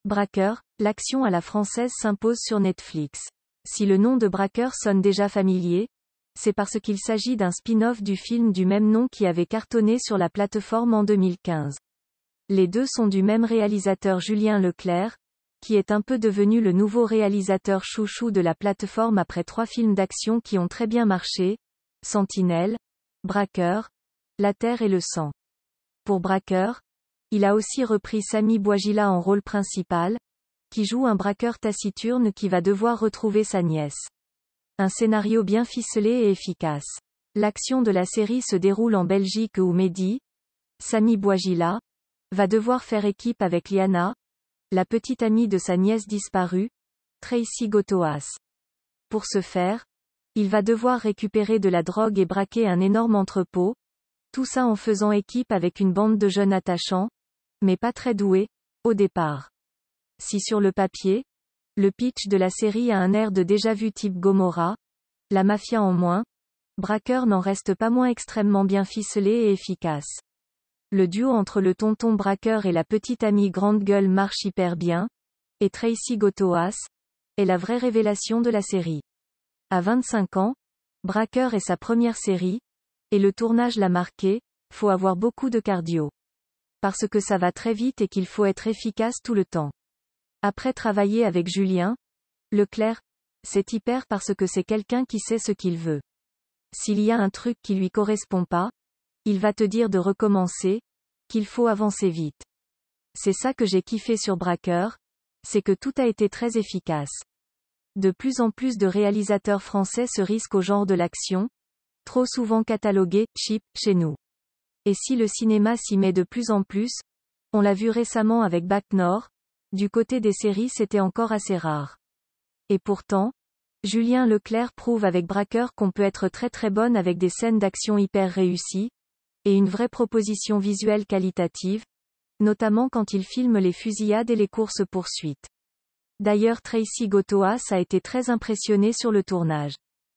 Braqueur, l'action à la française s'impose sur Netflix. Si le nom de Braqueur sonne déjà familier, c'est parce qu'il s'agit d'un spin-off du film du même nom qui avait cartonné sur la plateforme en 2015. Les deux sont du même réalisateur Julien Leclerc, qui est un peu devenu le nouveau réalisateur chouchou de la plateforme après 3 films d'action qui ont très bien marché, Sentinelle, Braqueur, La Terre et le Sang. Pour Braqueur, il a aussi repris Samy Bouajila en rôle principal, qui joue un braqueur taciturne qui va devoir retrouver sa nièce. Un scénario bien ficelé et efficace. L'action de la série se déroule en Belgique où Mehdi, Samy Bouajila, va devoir faire équipe avec Liana, la petite amie de sa nièce disparue, Tracy Gotoas. Pour ce faire, il va devoir récupérer de la drogue et braquer un énorme entrepôt, tout ça en faisant équipe avec une bande de jeunes attachants, mais pas très doués, au départ. Si sur le papier, le pitch de la série a un air de déjà-vu type Gomorrah, la mafia en moins, Braqueur n'en reste pas moins extrêmement bien ficelé et efficace. Le duo entre le tonton Braqueur et la petite amie grande gueule marche hyper bien, et Tracy Gotoas est la vraie révélation de la série. À 25 ans, Braqueur est sa première série, et le tournage l'a marqué, faut avoir beaucoup de cardio. Parce que ça va très vite et qu'il faut être efficace tout le temps. Après travailler avec Julien Leclerc, c'est hyper parce que c'est quelqu'un qui sait ce qu'il veut. S'il y a un truc qui lui correspond pas, il va te dire de recommencer, qu'il faut avancer vite. C'est ça que j'ai kiffé sur Braqueur, c'est que tout a été très efficace. De plus en plus de réalisateurs français se risquent au genre de l'action, trop souvent catalogué cheap chez nous. Et si le cinéma s'y met de plus en plus, on l'a vu récemment avec Bac Nord, du côté des séries c'était encore assez rare. Et pourtant, Julien Leclerc prouve avec Braqueur qu'on peut être très très bonne avec des scènes d'action hyper réussies, et une vraie proposition visuelle qualitative, notamment quand il filme les fusillades et les courses-poursuites. D'ailleurs Tracy Gotoas a été très impressionnée sur le tournage.